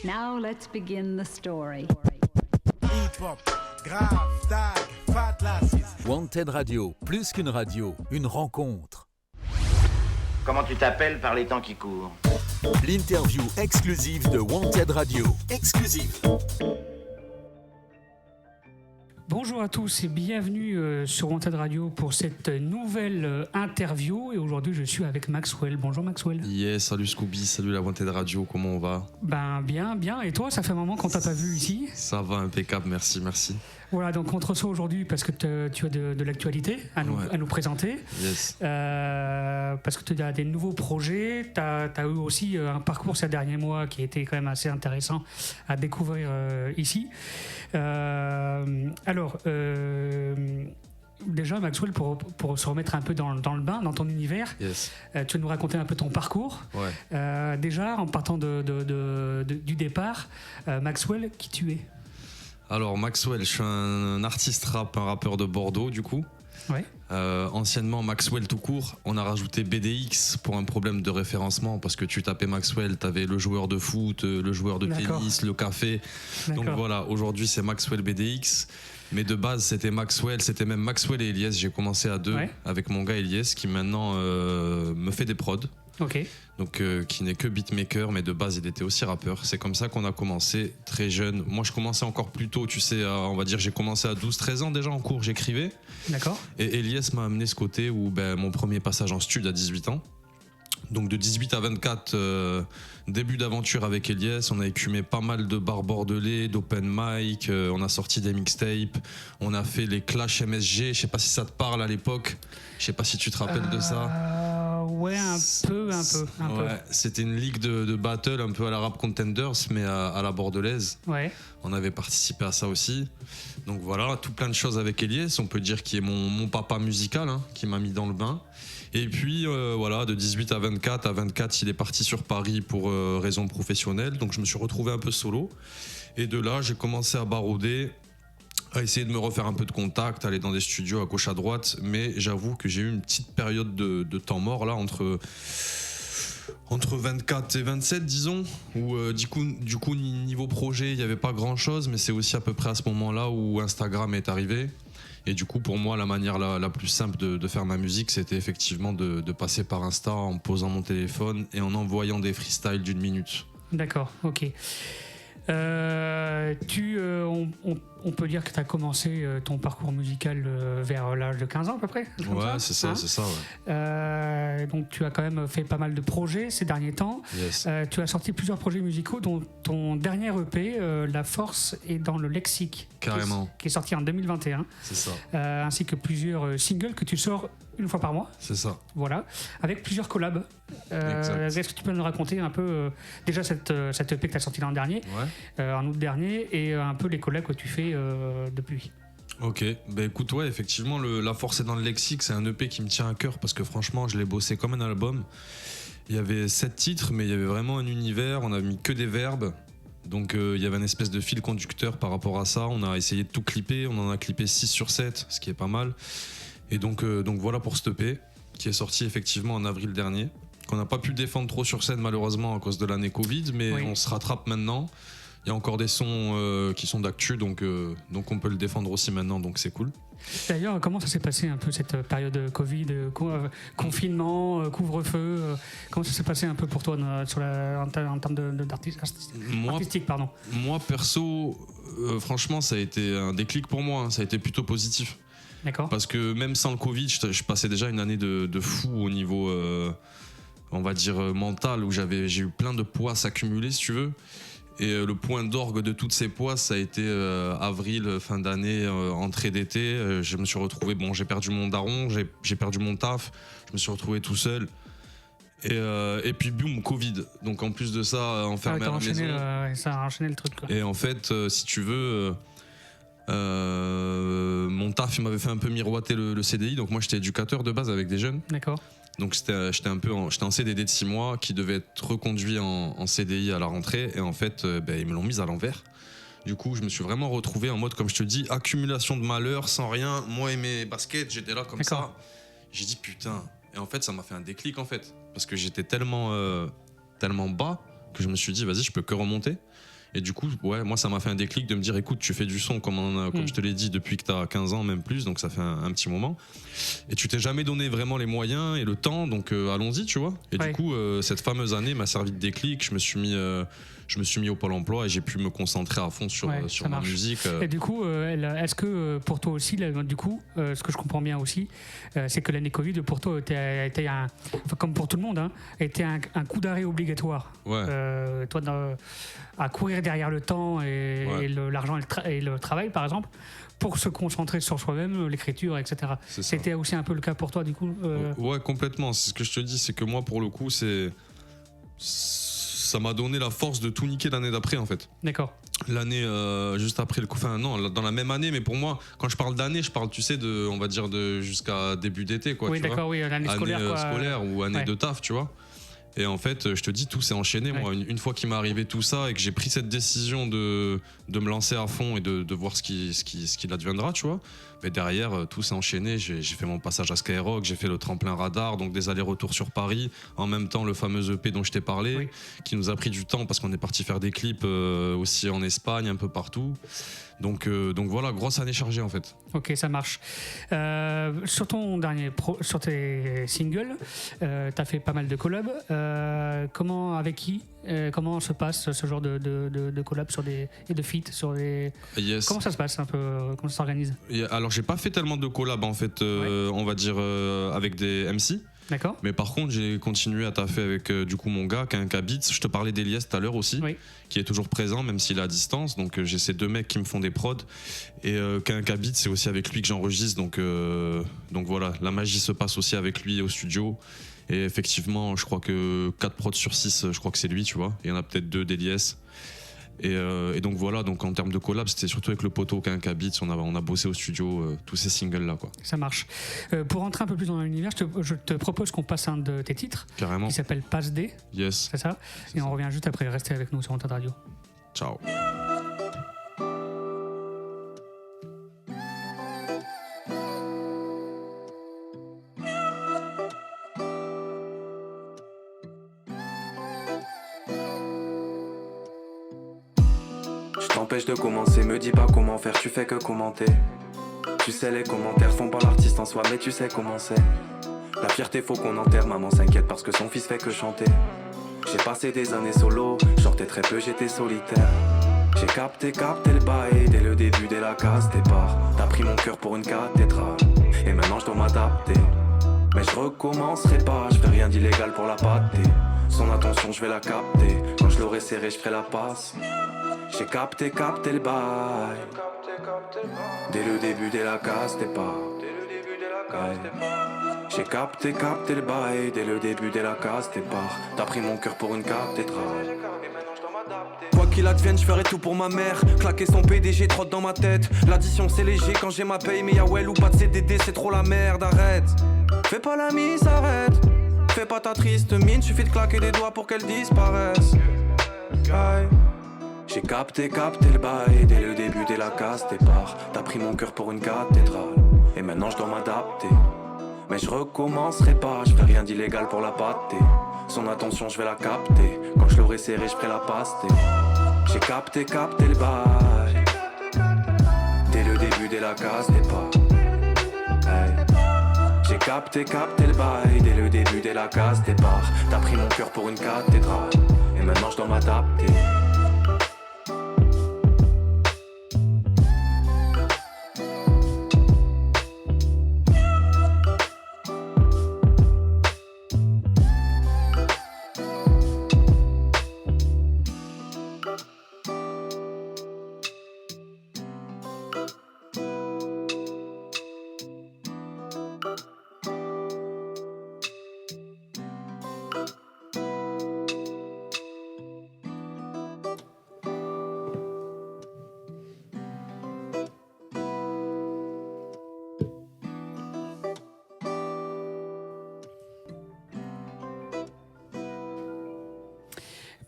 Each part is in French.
Now let's begin the story. Hip-hop, grave, tag, fat lasses. Wanted Radio, plus qu'une radio, une rencontre. Comment tu t'appelles par les temps qui courent? L'interview exclusive de Wanted Radio. Exclusive. Bonjour à tous et bienvenue sur Wanted Radio pour cette nouvelle interview. Et aujourd'hui, je suis avec Maxwell. Bonjour Maxwell. Yes, salut Scooby, salut la Wanted Radio, comment on va? Ben bien. Et toi, ça fait un moment qu'on t'a pas vu ici? Ça va, impeccable, merci. Voilà, donc on te reçoit aujourd'hui parce que tu as de l'actualité à nous présenter. Yes. Parce que tu as des nouveaux projets. Tu as eu aussi un parcours ces derniers mois qui a été quand même assez intéressant à découvrir ici. Déjà, Maxwell, pour se remettre un peu dans le bain, dans ton univers, yes. Tu vas nous raconter un peu ton parcours. Ouais. Déjà, en partant du départ, Maxwell, qui tu es? Alors Maxwell, je suis un artiste rap, un rappeur de Bordeaux du coup. Ouais. Anciennement Maxwell tout court, on a rajouté BDX pour un problème de référencement parce que tu tapais Maxwell, t'avais le joueur de foot, le joueur de tennis, le café. D'accord. Donc voilà, aujourd'hui c'est Maxwell BDX. Mais de base c'était même Maxwell et Elias. J'ai commencé à deux avec mon gars Elias qui maintenant me fait des prods. Ok. Donc qui n'est que beatmaker, mais de base il était aussi rappeur. C'est comme ça qu'on a commencé très jeune. Moi je commençais encore plus tôt, tu sais, on va dire j'ai commencé à 12-13 ans déjà en cours, j'écrivais. D'accord. Et Elias m'a amené ce côté où mon premier passage en stud à 18 ans. Donc de 18 à 24, début d'aventure avec Elias, on a écumé pas mal de bars bordelais, d'open mic, on a sorti des mixtapes, on a fait les Clash MSG, je sais pas si ça te parle à l'époque, je sais pas si tu te rappelles de ça. Ouais, un peu. C'était une ligue de battle un peu à la Rap Contenders, mais à la bordelaise. Ouais. On avait participé à ça aussi. Donc voilà, tout plein de choses avec Elias, on peut dire qu'il est mon papa musical, qui m'a mis dans le bain. Et puis voilà, de 18 à 24, il est parti sur Paris pour raisons professionnelles, donc je me suis retrouvé un peu solo. Et de là, j'ai commencé à barauder, à essayer de me refaire un peu de contact, aller dans des studios à gauche à droite, mais j'avoue que j'ai eu une petite période de temps mort là, entre 24 et 27 disons, où du coup niveau projet il n'y avait pas grand chose, mais c'est aussi à peu près à ce moment-là où Instagram est arrivé. Et du coup, pour moi, la manière la plus simple de faire ma musique, c'était effectivement de passer par Insta en posant mon téléphone et en envoyant des freestyles d'1 minute. D'accord, ok. On peut dire que tu as commencé ton parcours musical vers l'âge de 15 ans à peu près? Ouais, c'est ça. Donc tu as quand même fait pas mal de projets ces derniers temps. Yes. Tu as sorti plusieurs projets musicaux, dont ton dernier EP, La Force est dans le lexique. Carrément. Qui est sorti en 2021. C'est ça. Ainsi que plusieurs singles que tu sors une fois par mois. C'est ça. Voilà, avec plusieurs collabs. Est-ce que tu peux nous raconter un peu déjà cette EP que tu as sorti l'an dernier, en août dernier, et un peu les collabs que tu fais depuis? Ok, écoute, effectivement, La Force est dans le lexique, c'est un EP qui me tient à cœur parce que franchement, je l'ai bossé comme un album. Il y avait 7 titres, mais il y avait vraiment un univers, on a mis que des verbes. Donc il y avait une espèce de fil conducteur par rapport à ça. On a essayé de tout clipper, on en a clippé 6 sur 7, ce qui est pas mal. Et donc voilà pour cet EP qui est sorti effectivement en avril dernier, qu'on n'a pas pu défendre trop sur scène malheureusement à cause de l'année Covid, mais on se rattrape maintenant. Il y a encore des sons qui sont d'actu, donc on peut le défendre aussi maintenant, donc c'est cool. D'ailleurs, comment ça s'est passé un peu cette période Covid, confinement, couvre-feu, comment ça s'est passé un peu pour toi en termes artistique, pardon? Moi perso, franchement ça a été un déclic pour moi, ça a été plutôt positif. D'accord. Parce que même sans le Covid, je passais déjà une année de fou au niveau, on va dire, mental, où j'ai eu plein de poids s'accumuler, si tu veux. Et le point d'orgue de toutes ces poids, ça a été avril, fin d'année, entrée d'été. Je me suis retrouvé, j'ai perdu mon daron, j'ai perdu mon taf, je me suis retrouvé tout seul. Et puis boum, Covid. Donc en plus de ça, enfermé à la maison. Ça a enchaîné le truc, quoi. Et en fait, si tu veux... mon taf il m'avait fait un peu miroiter le CDI, donc moi j'étais éducateur de base avec des jeunes. D'accord. Donc j'étais en CDD de 6 mois qui devait être reconduit en CDI à la rentrée, et en fait ils me l'ont mise à l'envers. Du coup je me suis vraiment retrouvé en mode, comme je te dis, accumulation de malheur sans rien. Moi et mes baskets, j'étais là comme ça. J'ai dit putain. Et en fait ça m'a fait un déclic en fait, parce que j'étais tellement bas que je me suis dit vas-y, je peux que remonter. Et du coup, ouais, moi, ça m'a fait un déclic de me dire, écoute, tu fais du son, comme je te l'ai dit, depuis que tu as 15 ans, même plus, donc ça fait un petit moment. Et tu t'es jamais donné vraiment les moyens et le temps, donc allons-y, tu vois. Et du coup, cette fameuse année m'a servi de déclic. Je me suis mis au Pôle emploi et j'ai pu me concentrer à fond sur ma musique. Et du coup, est-ce que pour toi aussi, du coup, ce que je comprends bien aussi, c'est que l'année Covid, pour toi, était comme pour tout le monde, hein, était un coup d'arrêt obligatoire. Ouais. Toi, à courir derrière le temps et l'argent et le travail, par exemple, pour se concentrer sur soi-même, l'écriture, etc. C'était aussi un peu le cas pour toi, du coup Ouais, complètement. C'est ce que je te dis, c'est que moi, pour le coup, ça m'a donné la force de tout niquer l'année d'après, en fait. D'accord. L'année juste après le coup, enfin non, dans la même année, mais pour moi, quand je parle d'année, je parle, tu sais, on va dire jusqu'à début d'été, quoi. Oui, d'accord, oui, l'année scolaire, quoi. Scolaire ou année de taf, tu vois. Et en fait, je te dis, tout s'est enchaîné. Moi, une fois qu'il m'est arrivé tout ça et que j'ai pris cette décision de me lancer à fond et de voir ce qu'il adviendra, tu vois. Mais derrière, tout s'est enchaîné. J'ai fait mon passage à Skyrock, j'ai fait le tremplin radar, donc des allers-retours sur Paris. En même temps, le fameux EP dont je t'ai parlé, qui nous a pris du temps parce qu'on est parti faire des clips aussi en Espagne, un peu partout. Donc voilà, grosse année chargée en fait. Ok, ça marche. Sur ton sur tes singles, t'as fait pas mal de collabs. Comment, avec qui, comment se passe ce genre de collabs et de feats sur les... Yes. Comment ça se passe un peu, comment ça s'organise? Alors j'ai pas fait tellement de collabs en fait, on va dire avec des MC. D'accord. Mais par contre, j'ai continué à taffer avec du coup mon gars, Quinca Beats. Je te parlais d'Elias tout à l'heure aussi, qui est toujours présent, même s'il est à distance. Donc j'ai ces deux mecs qui me font des prods. Et Quinca Beats, c'est aussi avec lui que j'enregistre. Donc voilà, la magie se passe aussi avec lui au studio. Et effectivement, je crois que 4 prods sur 6, je crois que c'est lui, tu vois. Il y en a peut-être 2 d'Elias. Et donc voilà, donc en termes de collab, c'était surtout avec le poteau Quinca Beats, on a bossé au studio tous ces singles là, quoi. Ça marche. Pour rentrer un peu plus dans l'univers, je te propose qu'on passe un de tes titres. Carrément. Qui s'appelle Passe D. Yes. C'est ça. Et on revient juste après. Restez avec nous sur Wanted Radio. Ciao. T'empêche de commencer, me dis pas comment faire, tu fais que commenter. Tu sais les commentaires font pas l'artiste en soi, mais tu sais comment c'est. La fierté faut qu'on enterre, maman s'inquiète parce que son fils fait que chanter. J'ai passé des années solo, sortais très peu, j'étais solitaire. J'ai capté le bail dès le début, dès la case départ. T'as pris mon cœur pour une cathédrale, et maintenant je dois m'adapter. Mais je recommencerai pas, je fais rien d'illégal pour la pâter. Son attention je vais la capter, quand je l'aurai serré je ferai la passe. J'ai capté le bail dès le début, dès la case départ. J'ai capté le bail dès le début, dès la case départ. T'as pris mon cœur pour une cathédrale. Quoi qu'il advienne, je ferai tout pour ma mère. Claquer son PDG trotte dans ma tête. L'addition c'est léger quand j'ai ma paye, mais y'a well ou pas de CDD, c'est trop la merde, arrête. Fais pas la mise, arrête. Fais pas ta triste mine, suffit de claquer des doigts pour qu'elle disparaisse. Aïe. J'ai capté le bail dès le début, dès la case départ. T'as pris mon cœur pour une cathédrale, et maintenant je dois m'adapter. Mais je recommencerai pas, je fais rien d'illégal pour la pâter. Son attention je vais la capter, quand je l'aurai serré je ferai la paster. J'ai capté le bail dès le début, dès la case départ. Hey. J'ai capté le bail dès le début, dès la case départ. T'as pris mon cœur pour une cathédrale, et maintenant je dois m'adapter.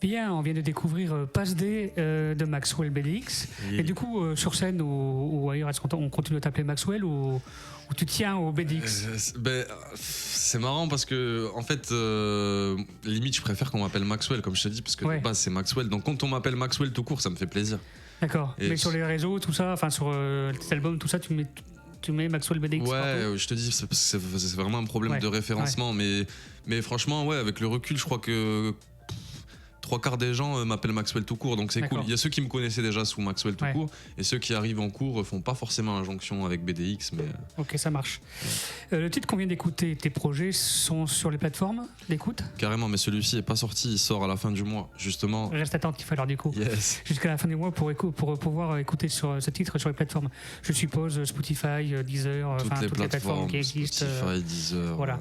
Bien, on vient de découvrir Passe D de Maxwell BDX. Oui. Et du coup, sur scène ou ailleurs, est-ce qu'on continue à t'appeler Maxwell ou tu tiens au BDX? C'est marrant parce que en fait limite je préfère qu'on m'appelle Maxwell comme je te dis parce que Ouais. de base c'est Maxwell, donc quand on m'appelle Maxwell tout court ça me fait plaisir. D'accord. Et Mais sur les réseaux, tout ça, enfin sur tes albums, tout ça, tu mets Maxwell BDX partout. Ouais, je te dis c'est vraiment un problème Ouais, de référencement, mais franchement ouais, avec le recul je crois que 3/4 des gens m'appellent Maxwell tout court, donc c'est D'accord. cool. Il y a ceux qui me connaissaient déjà sous Maxwell tout Ouais. court, et ceux qui arrivent en cours font pas forcément injonction avec BDX, mais Ok, ça marche. Le titre qu'on vient d'écouter, tes projets sont sur les plateformes d'écoute. carrément. Mais celui-ci est pas sorti, il sort à la fin du mois, justement. Reste attentif alors du coup. Yes. Jusqu'à la fin du mois pour pouvoir écouter sur ce titre sur les plateformes. Je suppose Spotify, Deezer, Toutes les plateformes qui existent. Spotify, Deezer. voilà.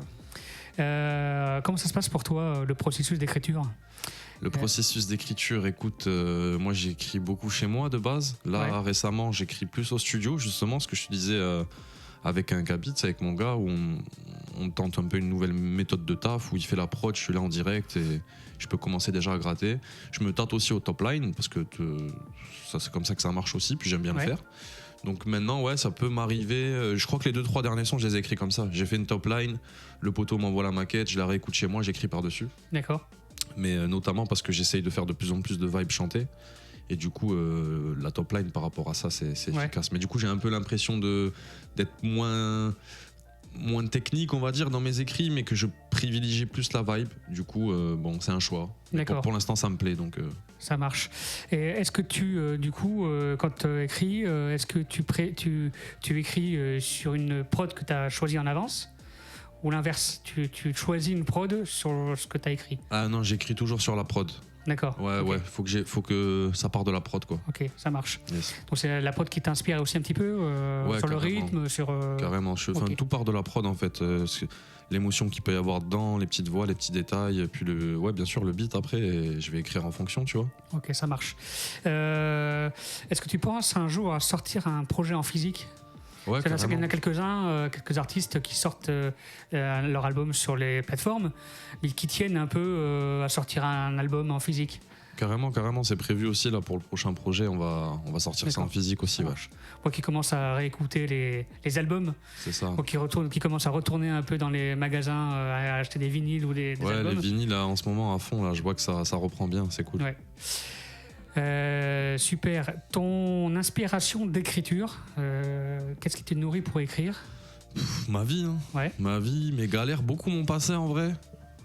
Comment ça se passe pour toi le processus d'écriture? Le processus d'écriture, écoute, moi j'écris beaucoup chez moi de base. Là récemment j'écris plus au studio, justement, ce que je te disais avec un Gabit, avec mon gars, où on tente un peu une nouvelle méthode de taf, où il fait la prod, je suis là en direct et je peux commencer déjà à gratter. Je me tâte aussi au top line, parce que ça, c'est comme ça que ça marche aussi, puis j'aime bien le faire. Donc maintenant, ouais, ça peut m'arriver. Je crois que les 2-3 derniers sons, je les ai écrits comme ça. J'ai fait une top line, le poteau m'envoie la maquette, je la réécoute chez moi, j'écris par-dessus. D'accord. Mais notamment parce que j'essaye de faire de plus en plus de vibes chantées. Et du coup, la top line par rapport à ça, c'est efficace. Mais du coup, j'ai un peu l'impression d'être moins technique, on va dire, dans mes écrits, mais que je privilégie plus la vibe. Du coup, bon, c'est un choix. D'accord. Pour l'instant, ça me plaît. Donc, Ça marche. Et est-ce que tu, du coup, quand tu écris, est-ce que tu écris sur une prod que tu as choisie en avance? Ou l'inverse, tu choisis une prod sur ce que tu as écrit? Ah non, j'écris toujours sur la prod. D'accord. Ouais, Ok. ouais, faut que ça parte de la prod, quoi. Ok, ça marche. Yes. Donc c'est la prod qui t'inspire aussi un petit peu Ouais, sur le carrément. rythme, sur. Carrément, ok. tout part de la prod en fait. L'émotion qu'il peut y avoir dedans, les petites voix, les petits détails, et puis bien sûr le beat après, et je vais écrire en fonction, tu vois. Ok, ça marche. Est-ce que tu penses un jour à sortir un projet en physique? Ouais, Il y en a carrément. quelques-uns, quelques artistes qui sortent leur album sur les plateformes, mais qui tiennent un peu à sortir un album en physique. Carrément, c'est prévu aussi là pour le prochain projet. On va sortir ça en D'accord. physique aussi. Ça Ouais. marche. Moi qui commence à réécouter les albums, C'est ça. moi qui commence à retourner un peu dans les magasins à acheter des vinyles ou des Ouais, albums. les vinyles là, en ce moment à fond là, je vois que ça reprend bien, c'est cool. Ouais. Super. Ton inspiration d'écriture, qu'est-ce qui te nourrit pour écrire? Ma vie, hein. Ouais. Ma vie, mes galères, beaucoup m'ont passé en vrai.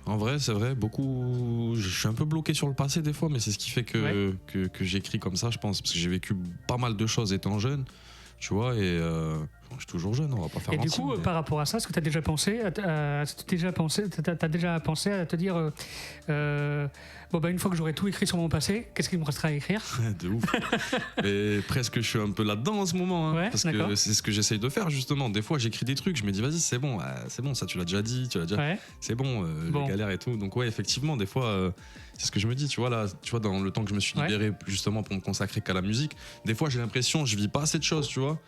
En vrai, c'est vrai, beaucoup. Je suis un peu bloqué sur le passé des fois, mais c'est ce qui fait que j'écris comme ça, je pense, parce que j'ai vécu pas mal de choses étant jeune, tu vois, et je suis toujours jeune, on va pas faire Et du mentir, coup, mais- par rapport à ça, est-ce que tu as déjà pensé, t'as déjà pensé à te dire, une fois que j'aurai tout écrit sur mon passé, qu'est-ce qu'il me restera à écrire? De ouf. Mais presque je suis un peu là-dedans en ce moment, hein, Ouais, parce d'accord. que c'est ce que j'essaye de faire justement. Des fois j'écris des trucs, je me dis vas-y c'est bon, ça tu l'as déjà dit, Ouais. c'est bon, Bon. les galères et tout. Donc ouais, effectivement, des fois c'est ce que je me dis, tu vois là, dans le temps que je me suis Ouais. libéré justement pour me consacrer qu'à la musique, des fois j'ai l'impression je vis pas assez de choses, tu vois.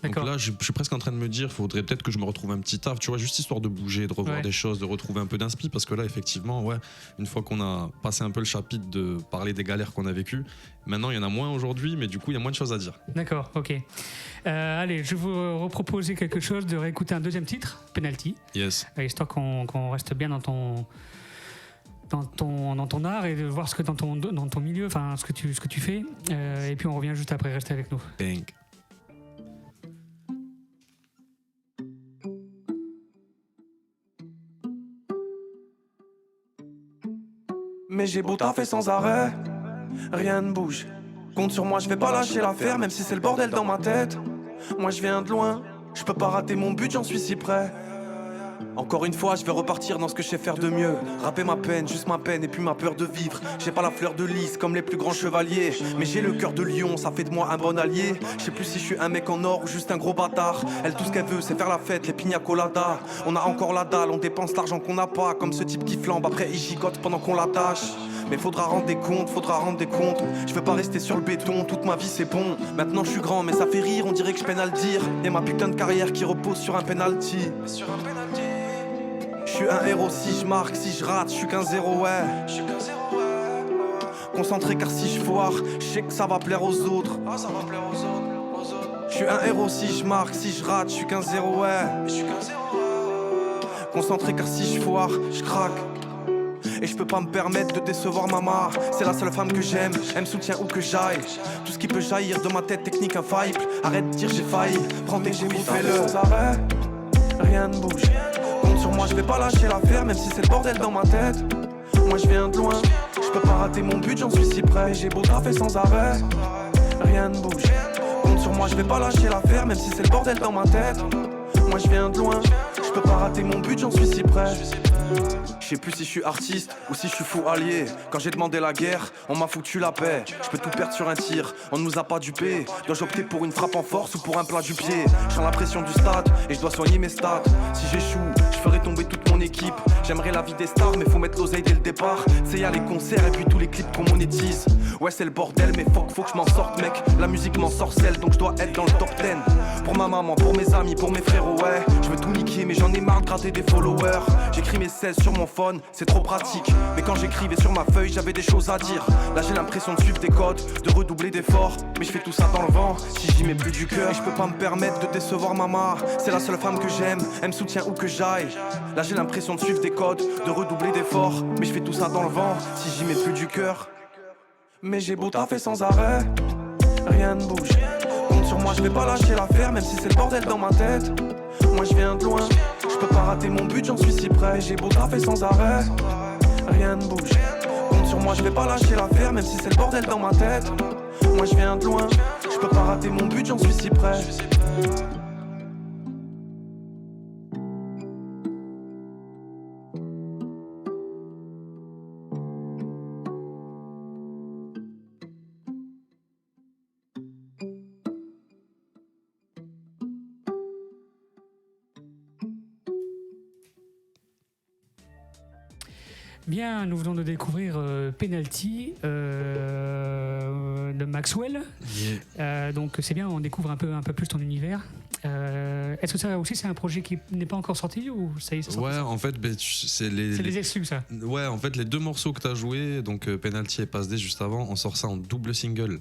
Donc D'accord. là, je suis presque en train de me dire, faudrait peut-être que je me retrouve un petit taf, tu vois, juste histoire de bouger, de revoir Ouais. des choses, de retrouver un peu d'inspi, parce que là, effectivement, ouais, une fois qu'on a passé un peu le chapitre de parler des galères qu'on a vécues, maintenant il y en a moins aujourd'hui, mais du coup, il y a moins de choses à dire. D'accord, ok. Allez, je vais vous reproposer quelque chose, de réécouter un deuxième titre, Penalty, Yes. histoire qu'on reste bien dans ton art et de voir ce que dans ton milieu, enfin ce que tu fais. Et puis on revient juste après, restez avec nous. Bang. Mais j'ai beau taffer sans arrêt, rien ne bouge. Compte sur moi, je vais pas lâcher l'affaire, même si c'est le bordel dans ma tête. Moi je viens de loin, je peux pas rater mon but, j'en suis si près. Encore une fois, je vais repartir dans ce que je sais faire de mieux. Rapper ma peine, juste ma peine et puis ma peur de vivre. J'ai pas la fleur de lys comme les plus grands chevaliers, mais j'ai le cœur de lion, ça fait de moi un bon allié. Je sais plus si je suis un mec en or ou juste un gros bâtard. Elle, tout ce qu'elle veut, c'est faire la fête, les pina coladas. On a encore la dalle, on dépense l'argent qu'on n'a pas. Comme ce type qui flambe, après il gigote pendant qu'on l'attache. Mais faudra rendre des comptes, Je veux pas rester sur le béton, toute ma vie c'est bon. Maintenant je suis grand, mais ça fait rire, on dirait que je peine à le dire. Et ma putain de carrière qui repose sur un penalty. Je suis un héros si je marque, si je rate, je suis qu'un zéro, ouais. Concentré car si je foire, je sais que ça va plaire aux autres. Ah, ça va plaire aux autres. Je suis un héros si je marque, si je rate, je suis qu'un zéro, ouais. Concentré car si je foire, je craque. Et je peux pas me permettre de décevoir maman. C'est la seule femme que j'aime, elle me soutient où que j'aille. Tout ce qui peut jaillir de ma tête, technique infaillible. Arrête de dire j'ai failli, prends tes coups, fais-le sans arrêt. Rien ne bouge, compte sur moi, je vais pas lâcher l'affaire. Même si c'est le bordel dans ma tête. Moi je viens de loin, je peux pas rater mon but, j'en suis si près. J'ai beau taffer sans arrêt, rien ne bouge. Compte sur moi, je vais pas lâcher l'affaire. Même si c'est le bordel dans ma tête. Moi je viens de loin, je peux pas rater mon but, j'en suis si près. Je sais plus si je suis artiste ou si je suis fou allié. Quand j'ai demandé la guerre, on m'a foutu la paix. Je peux tout perdre sur un tir, on ne nous a pas dupé. Dois-je opter pour une frappe en force ou pour un plat du pied? Je sens la pression du stade et je dois soigner mes stats. Si j'échoue, je ferai tomber toute mon équipe. J'aimerais la vie des stars mais faut mettre l'oseille dès le départ. C'est y a les concerts et puis tous les clips qu'on monétise. Ouais c'est le bordel mais faut que je m'en sorte mec. La musique m'en sorcelle donc je dois être dans le top 10. Pour ma maman, pour mes amis, pour mes frérots ouais. Je veux tout niquer mais j'en ai marre de gratter des followers. J'écris mes 16 sur mon phone, c'est trop pratique. Mais quand j'écrivais sur ma feuille, j'avais des choses à dire. Là j'ai l'impression de suivre des codes, de redoubler d'efforts. Mais je fais tout ça dans le vent, si j'y mets plus du cœur. Et je peux pas me permettre de décevoir maman. C'est la seule femme que j'aime, elle me soutient où que j'aille. Là j'ai l'impression de suivre des codes, de redoubler d'efforts. Mais je fais tout ça dans le vent, si j'y mets plus du cœur. Mais j'ai beau taffer sans arrêt, rien ne bouge. Compte sur moi, je vais pas lâcher l'affaire. Même si c'est le bordel dans ma tête. Moi je viens de loin, je peux pas rater mon but, j'en suis si près. J'ai beau taffer sans arrêt, rien ne bouge. Compte sur moi, je vais pas lâcher l'affaire. Même si c'est le bordel dans ma tête. Moi je viens de loin, je peux pas rater mon but, j'en suis si près. Bien, nous venons de découvrir Penalty de Maxwell. Yeah. Donc c'est bien, on découvre un peu plus ton univers. Est-ce que ça aussi c'est un projet qui n'est pas encore sorti ou ça y est, ça sort? Ouais, en fait, c'est les exclus ça. Ouais, en fait, les deux morceaux que tu as joués, donc Penalty et Pass Day juste avant, on sort ça en double single.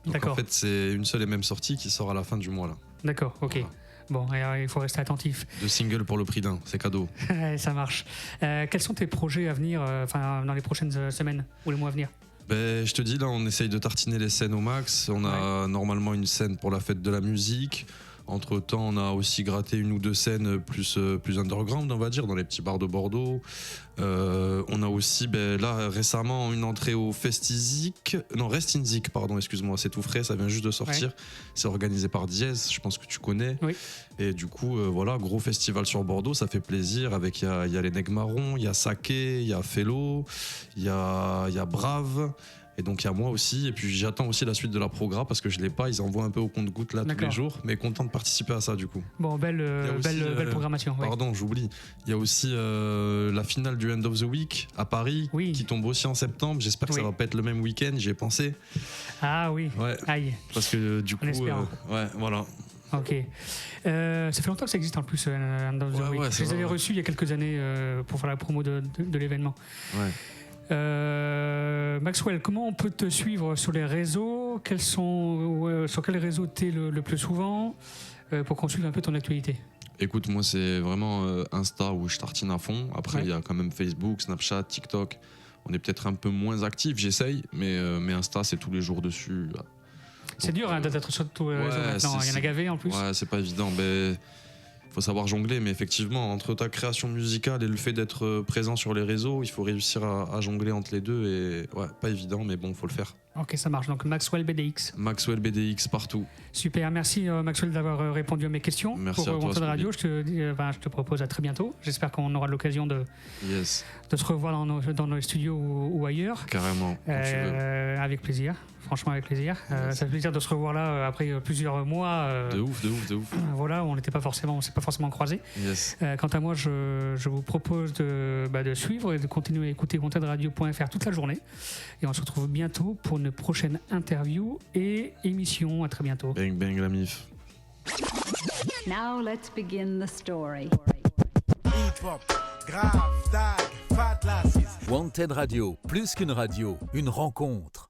Donc D'accord. en fait, c'est une seule et même sortie qui sort à la fin du mois là. D'accord, ok. Voilà. Bon, il faut rester attentif. Deux singles pour le prix d'un, c'est cadeau. Ça marche. Quels sont tes projets à venir dans les prochaines semaines ou les mois à venir? Ben, je te dis, là, on essaye de tartiner les scènes au max. On a normalement une scène pour la fête de la musique. Entre-temps, on a aussi gratté une ou deux scènes plus underground, on va dire, dans les petits bars de Bordeaux. On a aussi, là, récemment, une entrée au Rest in Zik, pardon, excuse-moi, c'est tout frais, ça vient juste de sortir. Ouais. C'est organisé par Diez, je pense que tu connais. Oui. Et du coup, voilà, gros festival sur Bordeaux, ça fait plaisir. Avec, il y a les Nègres Marrons, il y a Saké, il y a Fellow, il y a Brave. Et donc il y a moi aussi, et puis j'attends aussi la suite de la progra parce que je l'ai pas, ils envoient un peu au compte-gouttes là tous les jours, mais content de participer à ça du coup. Bon, belle programmation. Ouais. Pardon, j'oublie. Il y a aussi la finale du End of the Week à Paris qui tombe aussi en septembre. J'espère que ça va pas être le même week-end, j'y ai pensé. Ah oui. Ouais. Aïe. Parce que du coup, ouais, voilà. Ok. Ça fait longtemps que ça existe en plus, End of the Week. Je les avais reçus il y a quelques années pour faire la promo de l'événement. Ouais. Maxwell, comment on peut te suivre sur les réseaux? Sur quels réseaux t'es le plus souvent pour qu'on suive un peu ton actualité? Écoute, moi c'est vraiment Insta où je tartine à fond. Après il y a quand même Facebook, Snapchat, TikTok. On est peut-être un peu moins actifs, j'essaye, mais Insta c'est tous les jours dessus. C'est dur d'être sur tous les réseaux maintenant, il y en a gavé en plus. Ouais, c'est pas évident, mais faut savoir jongler, mais effectivement, entre ta création musicale et le fait d'être présent sur les réseaux, il faut réussir à jongler entre les deux et ouais, pas évident, mais bon, faut le faire. Ok, ça marche. Donc Maxwell BDX. Maxwell BDX partout. Super, merci Maxwell d'avoir répondu à mes questions. Merci pour Wanted Radio. Je te propose à très bientôt. J'espère qu'on aura l'occasion de se revoir dans nos studios ou ailleurs. Carrément, quand tu veux. Avec plaisir. Franchement, avec plaisir. Ça fait plaisir de se revoir là après plusieurs mois. De ouf. Voilà, on s'est pas forcément croisés. Yes. Quant à moi, je vous propose de suivre et de continuer à écouter wantedradio.fr toute la journée. Et on se retrouve bientôt pour une prochaine interview et émission. À très bientôt. Bang bang la mif. Now let's begin the story. Hip hop, grave, tag, fat lasses. Wanted Radio, plus qu'une radio, une rencontre.